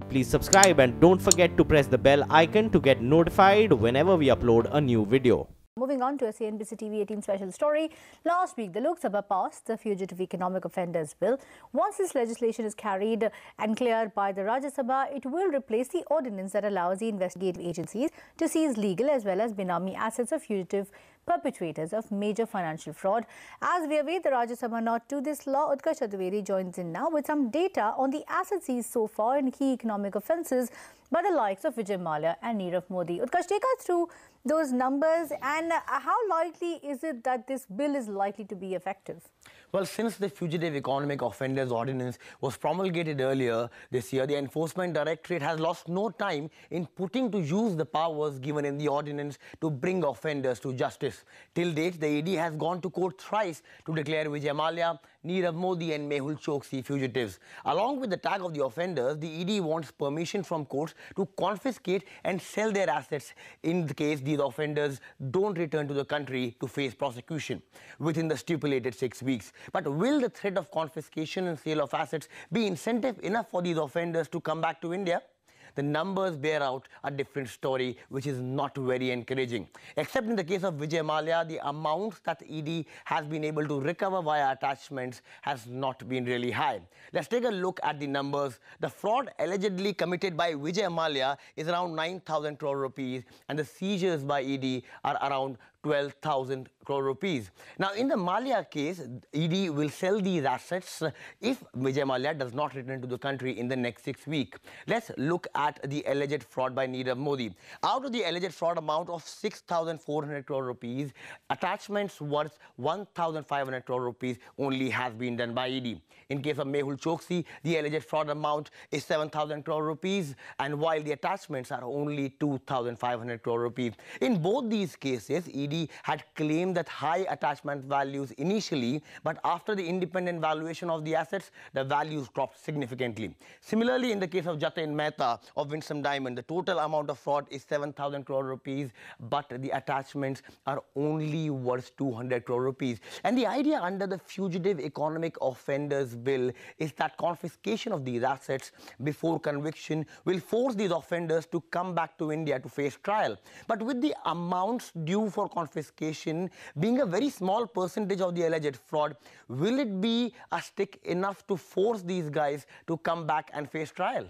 Please subscribe and don't forget to press the bell icon to get notified whenever we upload a new video. Moving on to a CNBC TV18 special story. Last week, the Lok Sabha passed the Fugitive Economic Offenders Bill. Once this legislation is carried and cleared by the Rajya Sabha, it will replace the ordinance that allows the investigative agencies to seize legal as well as benami assets of fugitive perpetrators of major financial fraud. As we await the Rajya Sabha nod to this law, Utkarsh Adveri joins in now with some data on the assets seized so far in key economic offences by the likes of Vijay Mallya and Nirav Modi. Utkarsh, take us through those numbers and how likely is it that this bill is likely to be effective? Well, since the Fugitive Economic Offenders Ordinance was promulgated earlier this year, the Enforcement Directorate has lost no time in putting to use the powers given in the ordinance to bring offenders to justice. Till date, the ED has gone to court thrice to declare Vijay Mallya, Nirav Modi and Mehul Choski fugitives. Along with the tag of the offenders, the ED wants permission from courts to confiscate and sell their assets in the case these offenders don't return to the country to face prosecution within the stipulated 6 weeks. But will the threat of confiscation and sale of assets be incentive enough for these offenders to come back to India? The numbers bear out a different story, which is not very encouraging. Except in the case of Vijay Mallya, the amounts that ED has been able to recover via attachments has not been really high. Let's take a look at the numbers. The fraud allegedly committed by Vijay Mallya is around 9,000 crore rupees, and the seizures by ED are around 12,000 crore rupees. Now, in the Mallya case, ED will sell these assets if Vijay Mallya does not return to the country in the next 6 weeks. Let's look at the alleged fraud by Nirav Modi. Out of the alleged fraud amount of 6,400 crore rupees, attachments worth 1,500 crore rupees only has been done by ED. In case of Mehul Choksi, the alleged fraud amount is 7,000 crore rupees, and while the attachments are only 2,500 crore rupees. In both these cases, ED had claimed that high attachment values initially, but after the independent valuation of the assets, the values dropped significantly. Similarly, in the case of Jatin Mehta of Winsome Diamond, the total amount of fraud is 7,000 crore rupees, but the attachments are only worth 200 crore rupees. And the idea under the Fugitive Economic Offenders Bill is that confiscation of these assets before conviction will force these offenders to come back to India to face trial. But with the amounts due for confiscation being a very small percentage of the alleged fraud, will it be a stick enough to force these guys to come back and face trial?